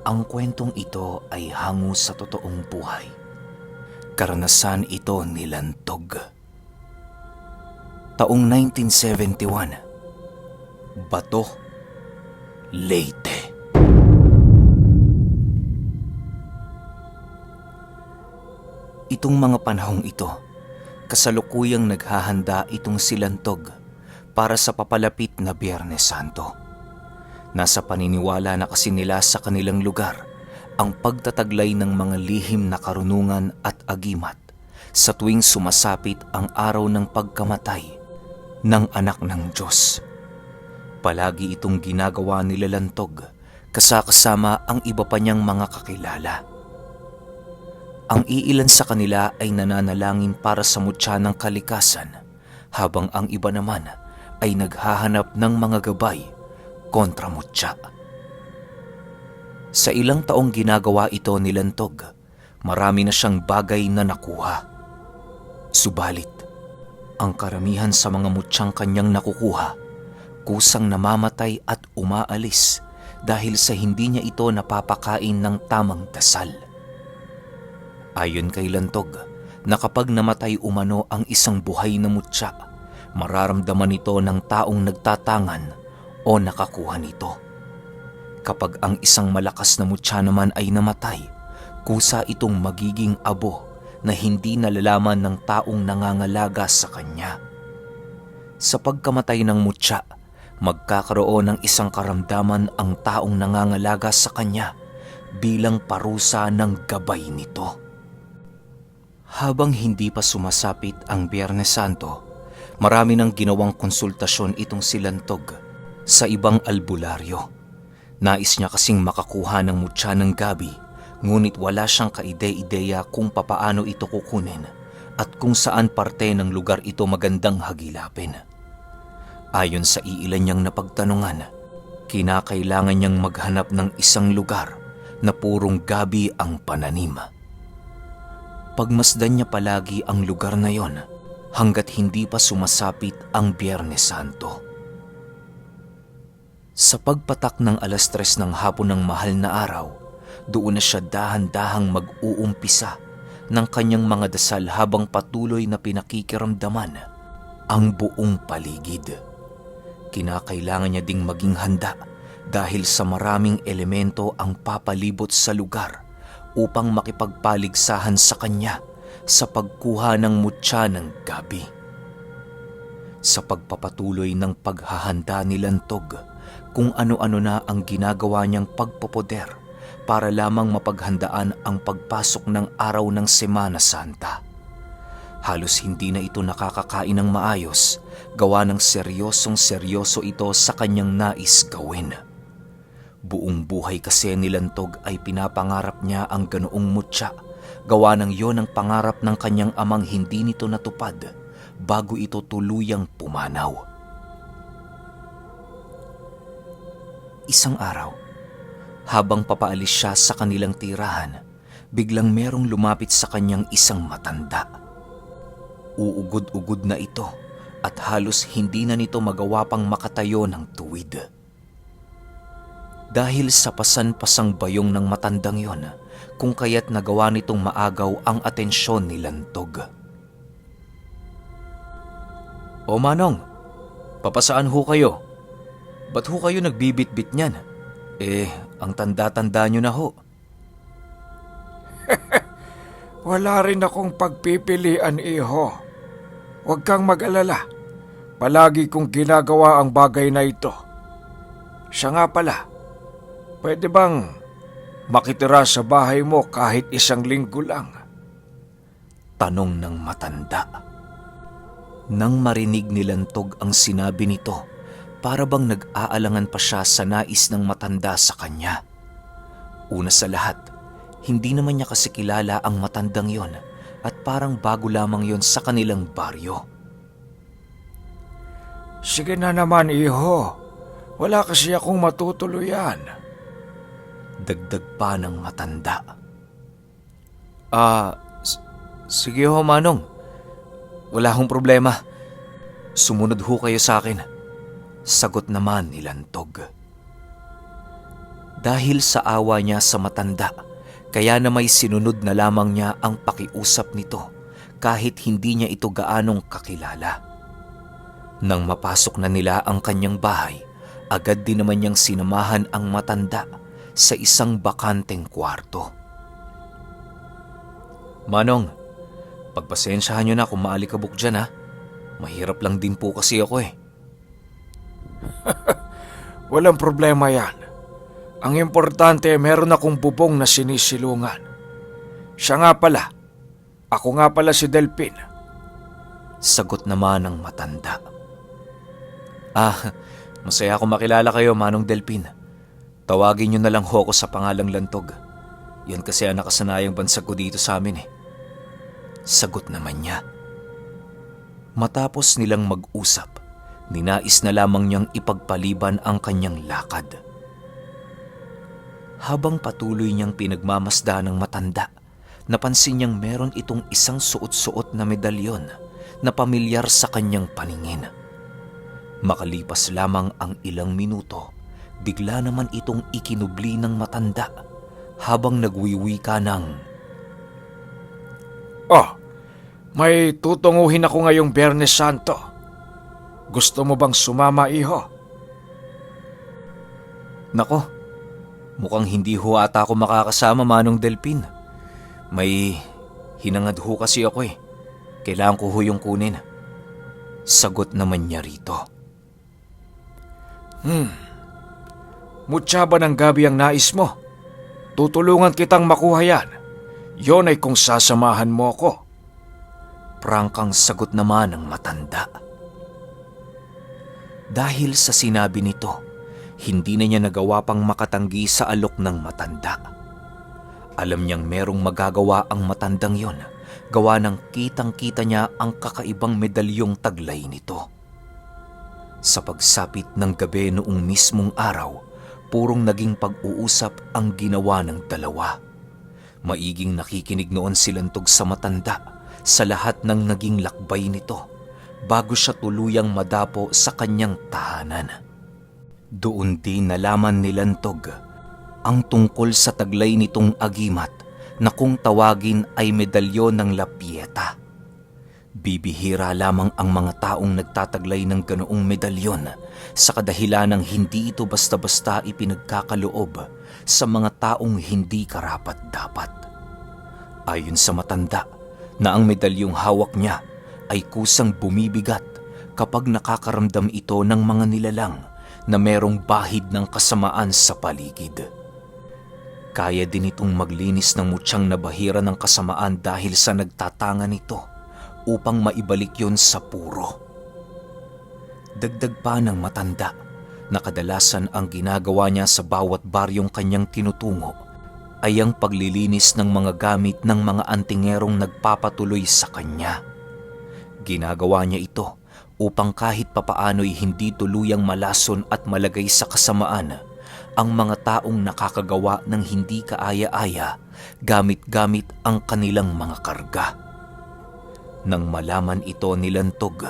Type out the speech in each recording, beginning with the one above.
Ang kwentong ito ay hango sa totoong buhay. Karanasan ito ni Lantog. Taong 1971, Bato, Leyte. Itong mga panahong ito, kasalukuyang naghahanda itong si Lantog para sa papalapit na Biyernes Santo. Nasa paniniwala na kasi nila sa kanilang lugar ang pagtataglay ng mga lihim na karunungan at agimat sa tuwing sumasapit ang araw ng pagkamatay ng anak ng Diyos. Palagi itong ginagawa nila Lantog kasama ang iba pa niyang mga kakilala. Ang iilan sa kanila ay nananalangin para sa mutya ng kalikasan, habang ang iba naman ay naghahanap ng mga gabay kontra mutya. Sa ilang taong ginagawa ito ni Lantog, marami na siyang bagay na nakuha. Subalit, ang karamihan sa mga mutyang kanyang nakukuha, kusang namamatay at umaalis dahil sa hindi niya ito napapakain ng tamang dasal. Ayon kay Lantog, na kapag namatay umano ang isang buhay na mutya, mararamdaman ito ng taong nagtatangan o nakakuha nito. Kapag ang isang malakas na mutya naman ay namatay, kusa itong magiging abo na hindi nalalaman ng taong nangangalaga sa kanya. Sa pagkamatay ng mutya, magkakaroon ng isang karamdaman ang taong nangangalaga sa kanya bilang parusa ng gabay nito. Habang hindi pa sumasapit ang Biyernes Santo, marami nang ginawang konsultasyon itong si Lantog sa ibang albularyo. Nais niya kasing makakuha ng mutya ng gabi, ngunit wala siyang kaide-ideya kung papaano ito kukunin at kung saan parte ng lugar ito magandang hagilapin. Ayon sa iilan niyang napagtanungan, kinakailangan niyang maghanap ng isang lugar na purong gabi ang pananim. Pagmasdan niya palagi ang lugar na yon hanggat hindi pa sumasapit ang Biyernes Santo. Sa pagpatak ng 3:00 ng hapon ng mahal na araw, doon na siya dahan-dahang mag-uumpisa ng kanyang mga dasal habang patuloy na pinakikiramdaman ang buong paligid. Kinakailangan niya ding maging handa dahil sa maraming elemento ang papalibot sa lugar upang makipagpaligsahan sa kanya sa pagkuha ng mutya ng gabi. Sa pagpapatuloy ng paghahanda ni Lantog, kung ano-ano na ang ginagawa niyang pagpopoder para lamang mapaghandaan ang pagpasok ng araw ng Semana Santa. Halos hindi na ito nakakakain ng maayos, gawa ng seryosong-seryoso ito sa kanyang nais gawin. Buong buhay kasi ni Lantog ay pinapangarap niya ang ganoong mutya, gawa ng yon ang pangarap ng kanyang amang hindi nito natupad bago ito tuluyang pumanaw. Isang araw, habang papaalis siya sa kanilang tirahan, biglang merong lumapit sa kanyang isang matanda. Uugod-ugod na ito at halos hindi na nito magawa pang makatayo ng tuwid. Dahil sa pasan-pasang bayong ng matandang yon, kung kaya't nagawa nitong maagaw ang atensyon ni Lantog. "O Manong, papasaan ho kayo? Ba't ho kayo nagbibitbit niyan? Ang tanda-tanda nyo na ho." Wala rin akong pagpipilian, iho. Huwag kang mag-alala. Palagi kong ginagawa ang bagay na ito. Siya nga pala, pwede bang makitira sa bahay mo kahit 1 linggo lang? Tanong ng matanda. Nang marinig ni Lantog ang sinabi nito, para bang nag-aalangan pa siya sa nais ng matanda sa kanya. Una sa lahat, hindi naman niya kasi kilala ang matandang yon at parang bago lamang yon sa kanilang baryo. Sige na naman, iho. Wala kasi akong matutuluyan. Dagdag pa ng matanda. Sige ho, Manong. Wala hong problema. Sumunod ho kayo sa akin. Sagot naman ni Lantog. Dahil sa awa niya sa matanda, kaya na may sinunod na lamang niya ang pakiusap nito kahit hindi niya ito gaanong kakilala. Nang mapasok na nila ang kanyang bahay, agad din naman niyang sinamahan ang matanda sa isang bakanteng kwarto. "Manong, pagpasensyahan niyo na kung maalikabok dyan ha. Mahirap lang din po kasi ako eh." Walang problema yan. Ang importante, meron akong bubong na sinisilungan. Siya nga pala. Ako nga pala si Delpin. Sagot naman ng matanda. Masaya akong makilala kayo, Manong Delpin. Tawagin niyo na lang ho ako sa pangalang Lantog. Yan kasi ang nakasanayang bansag ko dito sa amin eh. Sagot naman niya. Matapos nilang mag-usap, ninais na lamang niyang ipagpaliban ang kanyang lakad. Habang patuloy niyang pinagmamasda ng matanda, napansin niyang meron itong isang suot-suot na medalyon na pamilyar sa kanyang paningin. Makalipas lamang ang ilang minuto, bigla naman itong ikinubli ng matanda habang nagwiwika ng, May tutunguhin ako ngayong Biyernes Santo. Gusto mo bang sumama, iho? "Nako, mukhang hindi ho ata ako makakasama, Manong Delpin. May hinangad ho kasi ako eh. Kailangan ko ho yung kunin." Sagot naman niya rito. Mutya ba ng gabi ang nais mo? Tutulungan kitang makuha yan. Yon ay kung sasamahan mo ako. Prangkang sagot naman ng matanda. Dahil sa sinabi nito, hindi na niya nagawa pang makatanggi sa alok ng matanda. Alam niyang merong magagawa ang matandang yon, gawa ng kitang-kita niya ang kakaibang medalyong taglay nito. Sa pagsapit ng gabi noong mismong araw, purong naging pag-uusap ang ginawa ng dalawa. Maiging nakikinig noon si Lantog sa matanda sa lahat ng naging lakbay nito bago siya tuluyang madapo sa kanyang tahanan. Doon din nalaman ni Lantog ang tungkol sa taglay nitong agimat na kung tawagin ay medalyon ng La Pieta. Bibihira lamang ang mga taong nagtataglay ng ganoong medalyon sa kadahilan ng hindi ito basta-basta ipinagkakaloob sa mga taong hindi karapat-dapat. Ayon sa matanda, na ang medalyong hawak niya ay kusang bumibigat kapag nakakaramdam ito ng mga nilalang na merong bahid ng kasamaan sa paligid. Kaya din itong maglinis ng mutyang nabahira ng kasamaan dahil sa nagtatanga nito upang maibalik yon sa puro. Dagdag pa ng matanda na kadalasan ang ginagawa niya sa bawat baryong kanyang tinutungo ay ang paglilinis ng mga gamit ng mga antingerong nagpapatuloy sa kanya. Ginagawa niya ito upang kahit papaano'y hindi tuluyang malason at malagay sa kasamaan ang mga taong nakakagawa ng hindi kaaya-aya gamit-gamit ang kanilang mga karga. Nang malaman ito ni Lantog,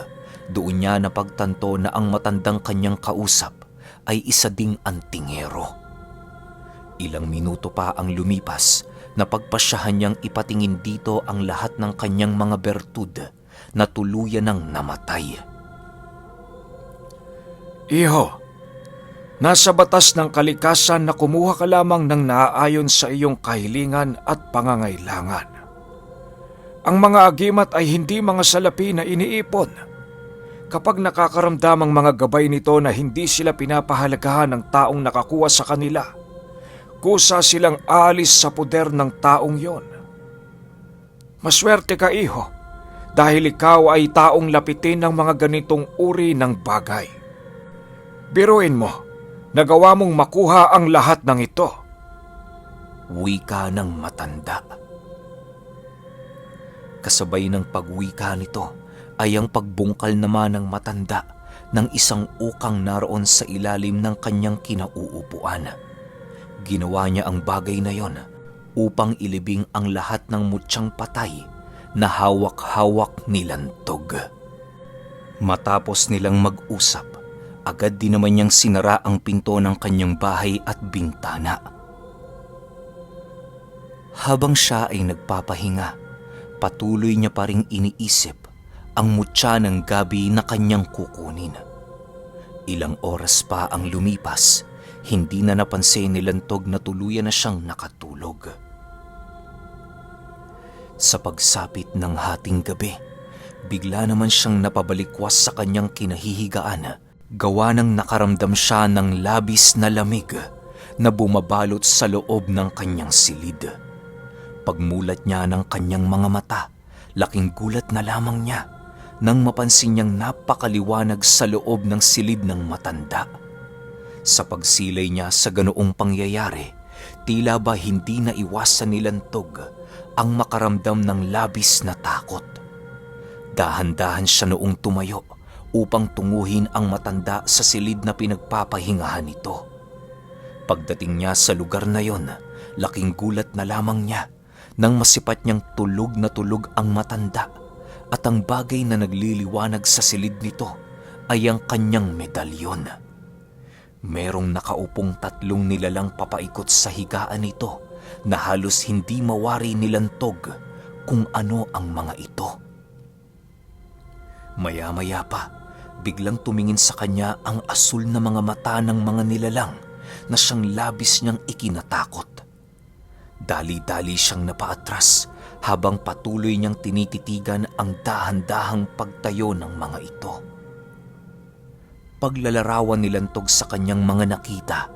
doon niya napagtanto na ang matandang kanyang kausap ay isa ding antingero. Ilang minuto pa ang lumipas na pagpasyahan niyang ipatingin dito ang lahat ng kanyang mga bertud na tuluyan ng namatay. Iho, nasa batas ng kalikasan na kumuha ka lamang ng naaayon sa iyong kahilingan at pangangailangan. Ang mga agimat ay hindi mga salapi na iniipon. Kapag nakakaramdam ang mga gabay nito na hindi sila pinapahalagahan ng taong nakakuha sa kanila, kusa silang aalis sa poder ng taong yon. Maswerte ka, iho, dahil ikaw ay taong lapitin ng mga ganitong uri ng bagay. Biruin mo, nagawa mong makuha ang lahat ng ito. Wika ng matanda. Kasabay ng pagwika nito ay ang pagbungkal naman ng matanda ng isang ukang naroon sa ilalim ng kanyang kinauupuan. Ginawa niya ang bagay na yon upang ilibing ang lahat ng mutyang patay na hawak-hawak ni Lantog. Matapos nilang mag-usap, Agad din naman niyang sinara ang pinto ng kanyang bahay at bintana. Habang siya ay nagpapahinga, patuloy niya pa ring iniisip ang mutya ng gabi na kanyang kukunin. Ilang oras pa ang lumipas, hindi na napansin ni Lantog na tuluyan na siyang nakatulog. Sa pagsapit ng hating gabi, bigla naman siyang napabalikwas sa kanyang kinahihigaan, gawa ng nakaramdam siya ng labis na lamig na bumabalot sa loob ng kanyang silid. Pagmulat niya ng kanyang mga mata, laking gulat na lamang niya nang mapansin niyang napakaliwanag sa loob ng silid ng matanda. Sa pagsilay niya sa ganoong pangyayari, tila ba hindi na iwasan ni Lantog ang makaramdam ng labis na takot. Dahan-dahan siya noong tumayo upang tunguhin ang matanda sa silid na pinagpapahingahan nito. Pagdating niya sa lugar na yon, laking gulat na lamang niya nang masipat niyang tulog na tulog ang matanda at ang bagay na nagliliwanag sa silid nito ay ang kanyang medalyon. Merong nakaupong 3 nilalang papaikot sa higaan nito na halos hindi mawari ni Lantog kung ano ang mga ito. Maya-maya pa, biglang tumingin sa kanya ang asul na mga mata ng mga nilalang na siyang labis niyang ikinatakot. Dali-dali siyang napaatras habang patuloy niyang tinititigan ang dahan-dahang pagtayo ng mga ito. Paglalarawan ni Lantog sa kanyang mga nakita,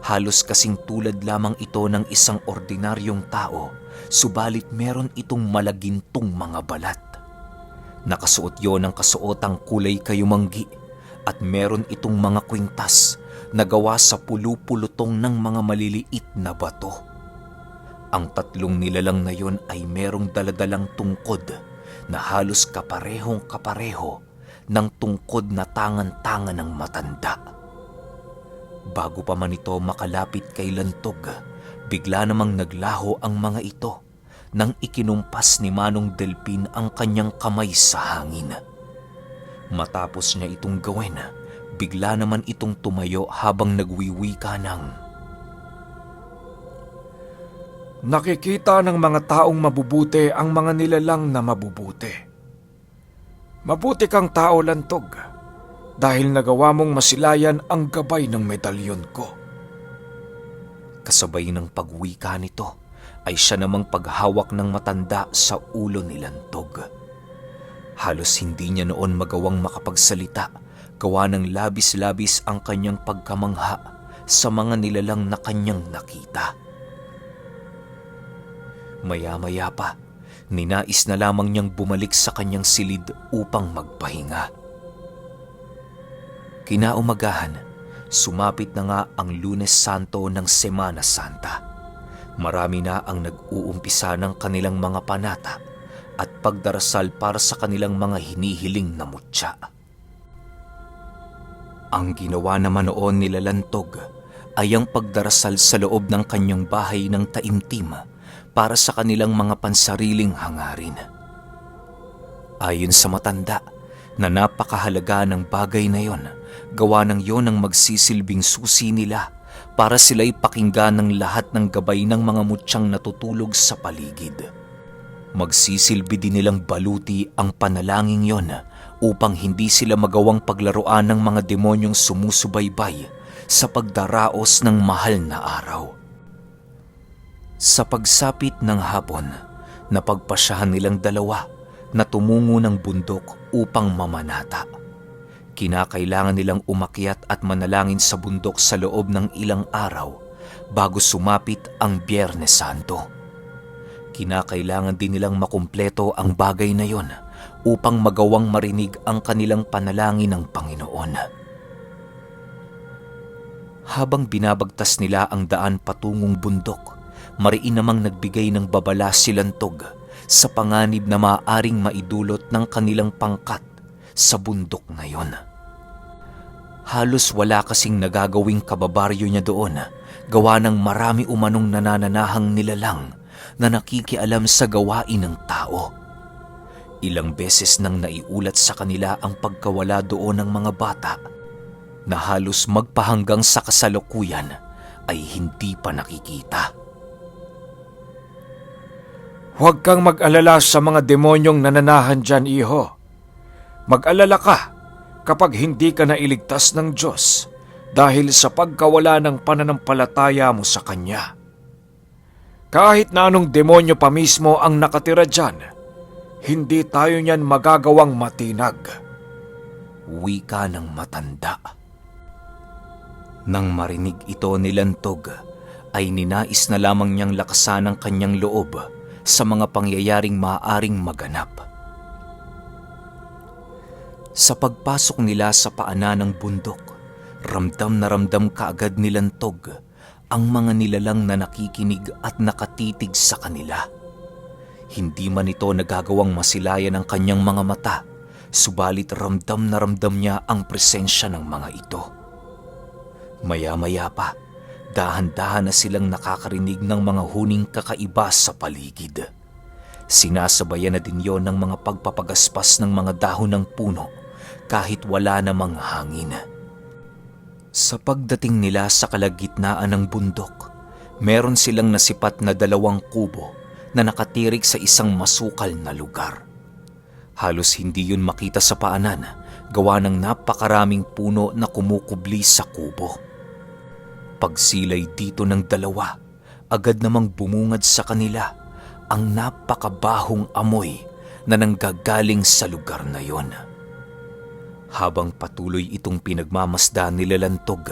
halos kasing tulad lamang ito ng isang ordinaryong tao, subalit meron itong malagintong mga balat. Nakasuot yon ng kasuotang kulay kayumanggi at meron itong mga kwintas na gawa sa pulu-pulutong ng mga maliliit na bato. Ang 3 nilalang na yon ay merong daladalang tungkod na halos kaparehong kapareho ng tungkod na tangan-tangan ng matanda. Bago pa man ito makalapit kay Lantog, bigla namang naglaho ang mga ito nang ikinumpas ni Manong Delpin ang kanyang kamay sa hangin. Matapos niya itong gawin, bigla naman itong tumayo habang nagwiwika ng, "Nakikita ng mga taong mabubuti ang mga nilalang na mabubuti. Mabuti kang tao, Lantog, dahil nagawa mong masilayan ang gabay ng medalyon ko." Kasabay ng pagwika nito ay siya namang paghawak ng matanda sa ulo ni Lantog. Halos hindi niya noon magawang makapagsalita, gawa ng labis-labis ang kanyang pagkamangha sa mga nilalang na kanyang nakita. Maya-maya pa, ninais na lamang niyang bumalik sa kanyang silid upang magpahinga. Kinaumagahan, sumapit na nga ang Lunes Santo ng Semana Santa. Marami na ang nag-uumpisa ng kanilang mga panata at pagdarasal para sa kanilang mga hinihiling na mutya. Ang ginawa naman noon nila Lantog ay ang pagdarasal sa loob ng kanyang bahay ng taimtim para sa kanilang mga pansariling hangarin. Ayon sa matanda na napakahalaga ng bagay na yon, gawa ng yon ang magsisilbing susi nila para sila'y pakinggan ng lahat ng gabay ng mga mutyang natutulog sa paligid. Magsisilbi din nilang baluti ang panalangin yon upang hindi sila magawang paglaruan ng mga demonyong sumusubaybay sa pagdaraos ng mahal na araw. Sa pagsapit ng hapon, napagpasyahan nilang dalawa na tumungo ng bundok upang mamanata. Kinakailangan nilang umakyat at manalangin sa bundok sa loob ng ilang araw bago sumapit ang Biyernes Santo. Kinakailangan din nilang makumpleto ang bagay na yon upang magawang marinig ang kanilang panalangin ng Panginoon. Habang binabagtas nila ang daan patungong bundok, mariin namang nagbigay ng babala si Lantog sa panganib na maaaring maidulot ng kanilang pangkat sa bundok na yon. Halos wala kasing nagagawing kababaryo niya doon, gawa ng marami umanong nanananahang nilalang na nakikialam sa gawain ng tao. Ilang beses nang naiulat sa kanila ang pagkawala doon ng mga bata, na halos magpahanggang sa kasalukuyan ay hindi pa nakikita. Huwag kang mag-alala sa mga demonyong nananahan dyan, iho. Mag-alala ka kapag hindi ka nailigtas ng Diyos dahil sa pagkawala ng pananampalataya mo sa Kanya. Kahit na anong demonyo pa mismo ang nakatira dyan, hindi tayo niyan magagawang matinag. Wika ng matanda. Nang marinig ito ni Lantog, ay ninais na lamang niyang lakasan ang kanyang loob sa mga pangyayaring maaaring maganap. Sa pagpasok nila sa paanan ng bundok, ramdam na ramdam kaagad ni Lantog ang mga nilalang na nakikinig at nakatitig sa kanila. Hindi man ito nagagawang masilayan ang kanyang mga mata, subalit ramdam na ramdam niya ang presensya ng mga ito. Maya-maya pa, dahan-dahan na silang nakakarinig ng mga huning kakaiba sa paligid. Sinasabayan na din yon ng mga pagpapagaspas ng mga dahon ng puno kahit wala namang hangin. Sa pagdating nila sa kalagitnaan ng bundok, meron silang nasipat na 2 kubo na nakatirik sa isang masukal na lugar. Halos hindi yun makita sa paanan, gawa ng napakaraming puno na kumukubli sa kubo. Pagsilay dito ng 2, agad namang bumungad sa kanila ang napakabahong amoy na nanggagaling sa lugar na yon. Habang patuloy itong pinagmamasdan nila Lantog,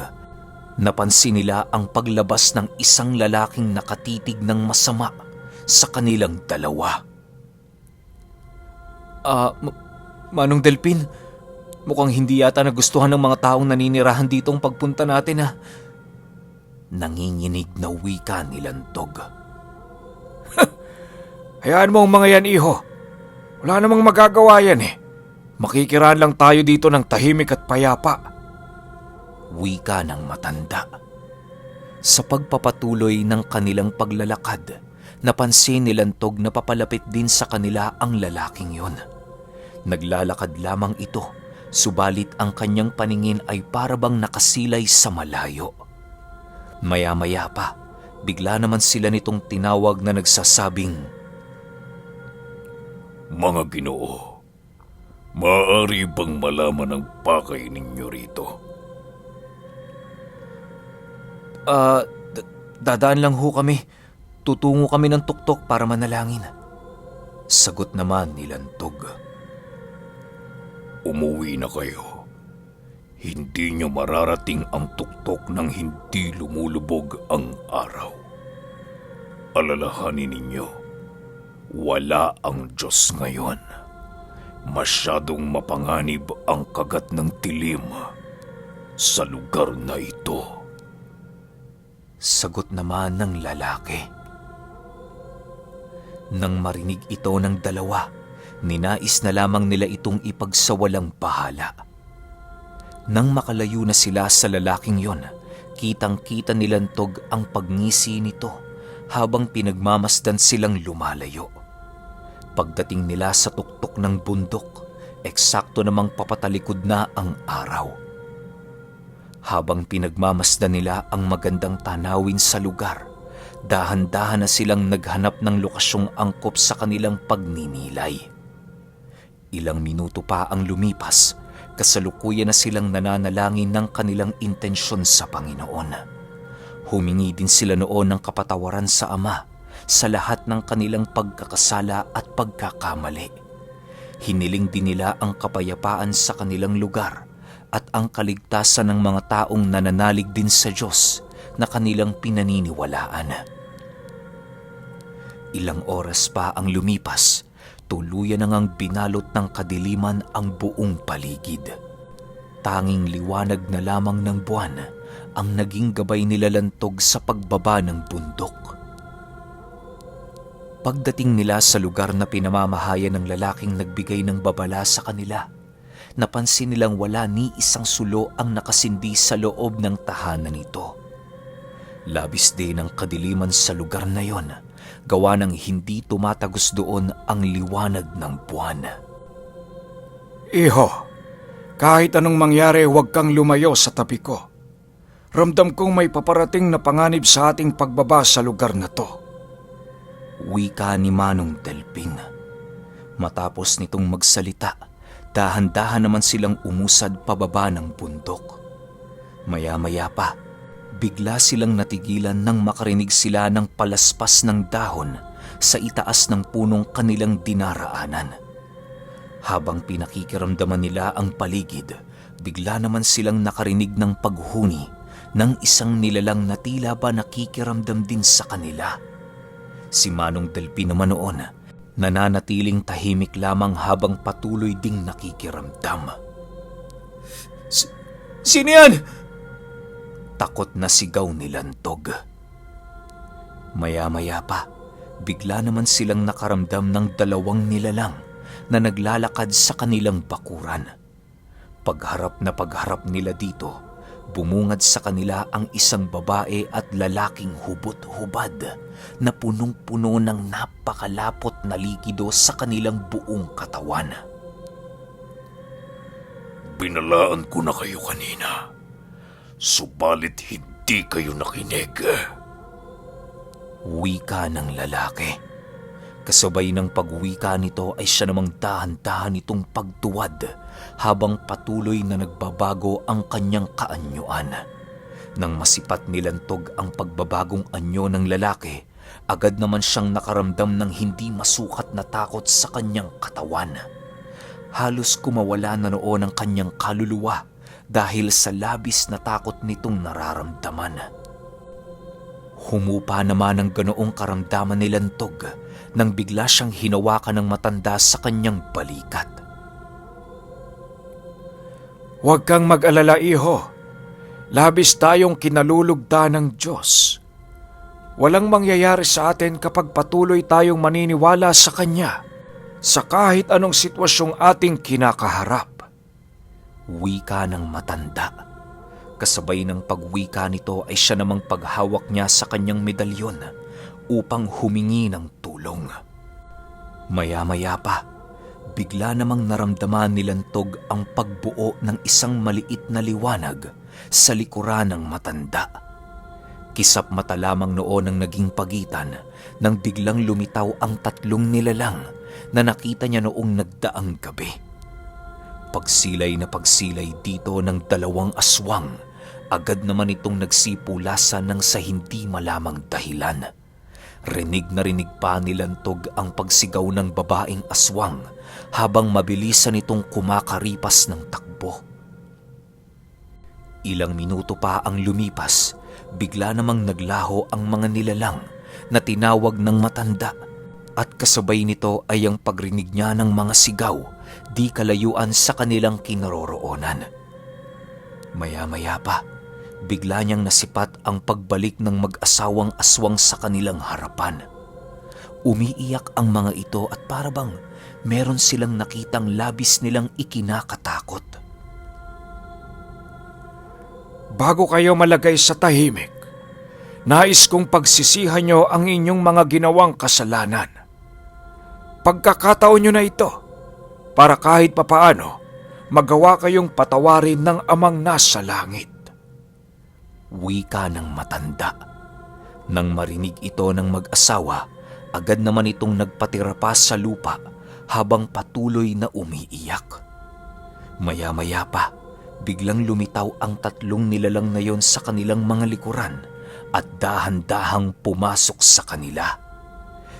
napansin nila ang paglabas ng isang lalaking nakatitig ng masama sa kanilang 2. Manong Delpin, mukhang hindi yata nagustuhan ng mga taong naninirahan ditong pagpunta natin ha. Nanginginig na wika ni Lantog. Hayaan mo ang mga yan, iho. Wala namang magagawa yan eh. Makikiraan lang tayo dito ng tahimik at payapa. Wika ng matanda. Sa pagpapatuloy ng kanilang paglalakad, napansin ni Lantog na papalapit din sa kanila ang lalaking yon. Naglalakad lamang ito, subalit ang kanyang paningin ay parabang nakasilay sa malayo. Maya-maya pa, bigla naman sila nitong tinawag na nagsasabing, Mga Ginoo, maaari bang malaman ang pakay ninyo rito? Dadaan lang ho kami. Tutungo kami ng tuktok para manalangin. Sagot naman ni Lantog. Umuwi na kayo. Hindi nyo mararating ang tuktok nang hindi lumulubog ang araw. Alalahanin ninyo, wala ang Diyos ngayon. Masyadong mapanganib ang kagat ng dilim sa lugar na ito. Sagot naman ng lalaki. Nang marinig ito ng 2, ninais na lamang nila itong ipagsawalang bahala. Nang makalayo na sila sa lalaking yon, kitang-kita ni Lantog ang pagngisi nito habang pinagmamasdan silang lumalayo. Pagdating nila sa tuktok ng bundok, eksakto namang papatalikod na ang araw. Habang pinagmamasdan nila ang magandang tanawin sa lugar, dahan-dahan na silang naghanap ng lokasyong angkop sa kanilang pagninilay. Ilang minuto pa ang lumipas, kasalukuyan na silang nananalangin ng kanilang intensyon sa Panginoon. Humingi din sila noon ng kapatawaran sa Ama sa lahat ng kanilang pagkakasala at pagkakamali. Hiniling din nila ang kapayapaan sa kanilang lugar at ang kaligtasan ng mga taong nananalig din sa Diyos na kanilang pinaniniwalaan. Ilang oras pa ang lumipas, tuluyan na ngang binalot ng kadiliman ang buong paligid. Tanging liwanag na lamang ng buwan ang naging gabay nila Lantog sa pagbaba ng bundok. Pagdating nila sa lugar na pinamamahayan ng lalaking nagbigay ng babala sa kanila, napansin nilang wala ni isang sulo ang nakasindi sa loob ng tahanan nito. Labis din ang kadiliman sa lugar na yon, gawa ng hindi tumatagos doon ang liwanag ng buwan. Iho, Kahit anong mangyari, huwag kang lumayo sa tabi ko. Ramdam kong may paparating na panganib sa ating pagbaba sa lugar na to. Wika ni Manong Delpin. Matapos nitong magsalita, dahan-dahan naman silang umusad pababa ng bundok. Maya-maya pa, bigla silang natigilan nang makarinig sila ng palaspas ng dahon sa itaas ng punong kanilang dinaraanan. Habang pinakikiramdaman nila ang paligid, bigla naman silang nakarinig ng paghuni ng isang nilalang na tila ba nakikiramdam din sa kanila. Si Manong Delpin naman noon, nananatiling tahimik lamang habang patuloy ding nakikiramdam. Sino yan? Takot na sigaw ni Lantog. Maya-maya pa, bigla naman silang nakaramdam ng dalawang nilalang na naglalakad sa kanilang bakuran. Pagharap na pagharap nila dito, bumungad sa kanila ang isang babae at lalaking hubot-hubad na punong-puno ng napakalapot na likido sa kanilang buong katawan. Binalaan ko na kayo kanina, subalit hindi kayo nakinig. Wika ng lalaki. Kasabay ng pagwika nito ay siya namang dahan-dahan itong pagtuwad habang patuloy na nagbabago ang kanyang kaanyuan. Nang masipat ni Lantog ang pagbabagong anyo ng lalaki, agad naman siyang nakaramdam ng hindi masukat na takot sa kanyang katawan. Halos kumawala na noon ang kanyang kaluluwa dahil sa labis na takot nitong nararamdaman. Humupa naman ang ganoong karamdaman ni Lantog nang bigla siyang hinawakan ng matanda sa kanyang balikat. Huwag kang mag-alala, iho. Labis tayong kinalulugda ng Diyos. Walang mangyayari sa atin kapag patuloy tayong maniniwala sa Kanya sa kahit anong sitwasyong ating kinakaharap. Wika ng matanda. Kasabay ng pagwika nito ay siya namang paghawak niya sa kanyang medalyon upang humingi ng tulong. Maya-maya pa, bigla namang naramdaman ni Lantog ang pagbuo ng isang maliit na liwanag sa likuran ng matanda. Kisap mata lamang noon ang naging pagitan nang biglang lumitaw ang tatlong nilalang na nakita niya noong nagdaang gabi. Pagsilay na pagsilay dito ng dalawang aswang, agad naman itong nagsipulasan ng sa hindi malamang dahilan. Rinig na rinig pa ni Lantog ang pagsigaw ng babaeng aswang habang mabilisan itong kumakaripas ng takbo. Ilang minuto pa ang lumipas, bigla namang naglaho ang mga nilalang na tinawag ng matanda at kasabay nito ay ang pagrinig niya ng mga sigaw di kalayuan sa kanilang kinaroroonan. Maya-maya pa, bigla niyang nasipat ang pagbalik ng mag-asawang aswang sa kanilang harapan. Umiiyak ang mga ito at parabang meron silang nakitang labis nilang ikinakatakot. Bago kayo malagay sa tahimik, nais kong pagsisihan nyo ang inyong mga ginawang kasalanan. Pagkakataon nyo na ito para kahit papaano magawa kayong patawarin ng Amang nasa langit. Wika ng matanda. Nang marinig ito ng mag-asawa, agad naman itong nagpatira pa sa lupa habang patuloy na umiiyak. Maya-maya pa, biglang lumitaw ang tatlong nilalang na yon sa kanilang mga likuran at dahan-dahang pumasok sa kanila.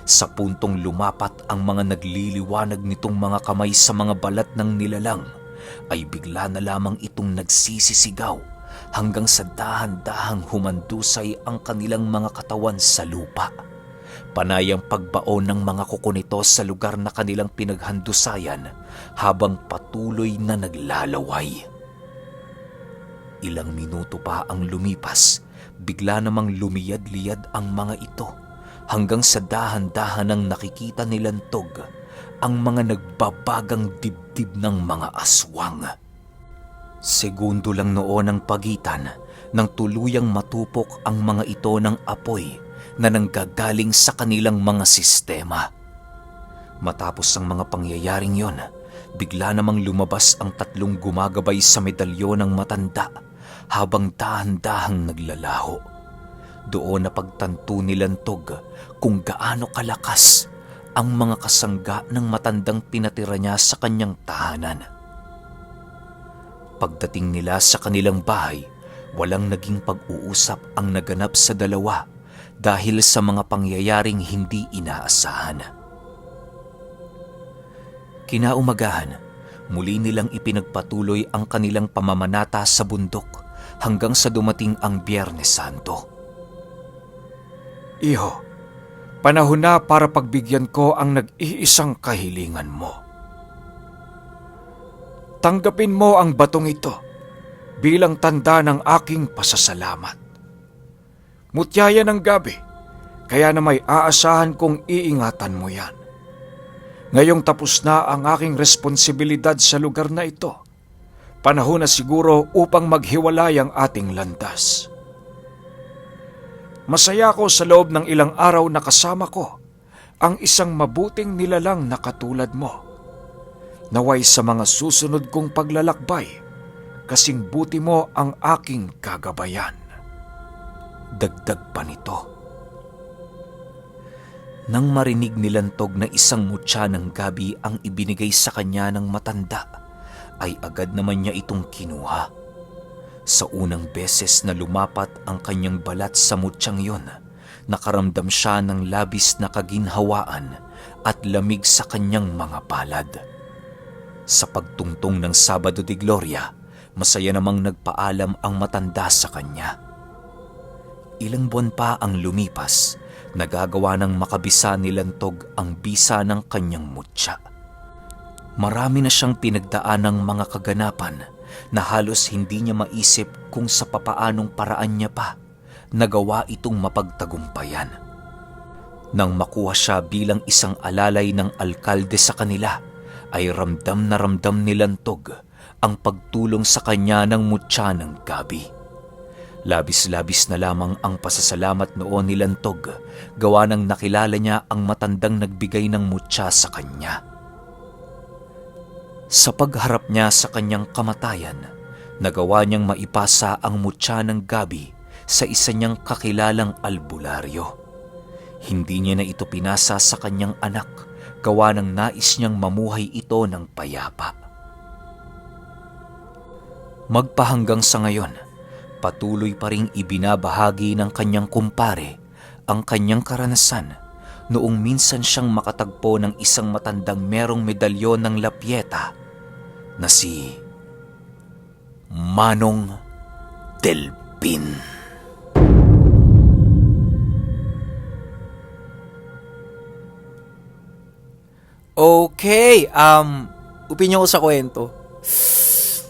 Sa puntong lumapat ang mga nagliliwanag nitong mga kamay sa mga balat ng nilalang, ay bigla na lamang itong nagsisisigaw hanggang sa dahan-dahang humandusay ang kanilang mga katawan sa lupa. Panay ang pagbaon ng mga kuko nito sa lugar na kanilang pinaghandusayan habang patuloy na naglalaway. Ilang minuto pa ang lumipas, bigla namang lumiyad-liyad ang mga ito hanggang sa dahan-dahan ang nakikita ni Lantog ang mga nagbabagang dibdib ng mga aswang. Segundo lang noon ang pagitan nang tuluyang matupok ang mga ito ng apoy na nanggagaling sa kanilang mga sistema. Matapos ang mga pangyayaring yon, bigla namang lumabas ang tatlong gumagabay sa medalyon ng matanda habang dahan-dahang naglalaho. Doon napagtanto ni Lantog kung gaano kalakas ang mga kasangga ng matandang pinatira niya sa kanyang tahanan. Pagdating nila sa kanilang bahay, walang naging pag-uusap ang naganap sa dalawa dahil sa mga pangyayaring hindi inaasahan. Kinaumagahan, muli nilang ipinagpatuloy ang kanilang pamamanata sa bundok hanggang sa dumating ang Biyernes Santo. Iho, panahon na para pagbigyan ko ang nag-iisang kahilingan mo. Tanggapin mo ang batong ito bilang tanda ng aking pasasalamat. Mutyaya ng gabi, kaya na may aasahan kong iingatan mo yan. Ngayong tapos na ang aking responsibilidad sa lugar na ito, panahon na siguro upang maghiwalay ang ating landas. Masaya ko sa loob ng ilang araw na kasama ko ang isang mabuting nilalang na katulad mo. Naway sa mga susunod kong paglalakbay, kasing buti mo ang aking kagabayan. Dagdag pa nito. Nang marinig ni Lantog na isang mutya ng gabi ang ibinigay sa kanya ng matanda, ay agad naman niya itong kinuha. Sa unang beses na lumapat ang kanyang balat sa mutyang yon, nakaramdam siya ng labis na kaginhawaan at lamig sa kanyang mga palad. Sa pagtungtong ng Sabado de Gloria, masaya namang nagpaalam ang matanda sa kanya. Ilang buwan pa ang lumipas, nagagawa ng makabisa ni Lantog ang bisa ng kanyang mutya. Marami na siyang pinagdaan ng mga kaganapan na halos hindi niya maisip kung sa papaanong paraan niya pa nagawa itong mapagtagumpayan. Nang makuha siya bilang isang alalay ng alkalde sa kanila, ay ramdam na ramdam ni Lantog ang pagtulong sa kanya ng mutya ng gabi. Labis-labis na lamang ang pasasalamat noon ni Lantog, gawa ng nakilala niya ang matandang nagbigay ng mutya sa kanya. Sa pagharap niya sa kanyang kamatayan, nagawa niyang maipasa ang mutya ng gabi sa isa niyang kakilalang albularyo. Hindi niya na ito pinasa sa kanyang anak, gawa ng nais niyang mamuhay ito ng payapa. Magpahanggang sa ngayon, patuloy pa ring ibinabahagi ng kanyang kumpare ang kanyang karanasan noong minsan siyang makatagpo ng isang matandang merong medalyon ng lapyeta na si Manong Delpin. Okay, opinyon ko sa kwento.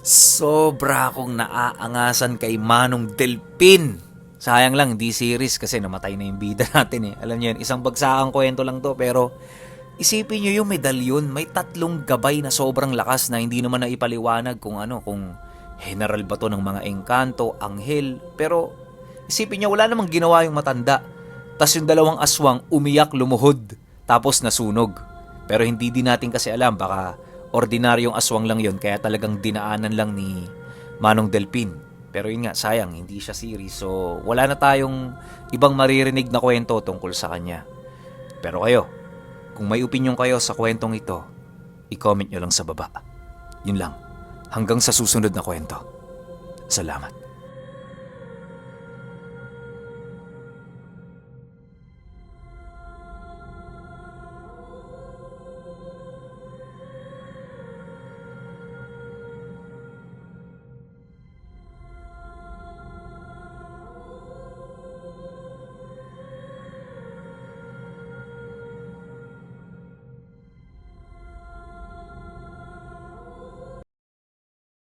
Sobra akong naaangasan kay Manong Delpin. Sayang lang, di series kasi namatay na yung bida natin eh. Alam niyo yun, isang bagsakang kwento lang to, pero isipin niyo yung medalyon, may 3 gabay na sobrang lakas na hindi naman naipaliwanag kung general ba to ng mga engkanto, anghel. Pero isipin niyo, wala namang ginawa yung matanda. Tas yung 2 aswang umiyak, lumuhod, tapos nasunog. Pero hindi din natin kasi alam, baka ordinaryong aswang lang yon, kaya talagang dinaanan lang ni Manong Delpin. Pero yun nga, sayang, hindi siya series. So, wala na tayong ibang maririnig na kwento tungkol sa kanya. Pero kayo, kung may opinion kayo sa kwentong ito, i-comment nyo lang sa baba. Yun lang. Hanggang sa susunod na kwento. Salamat.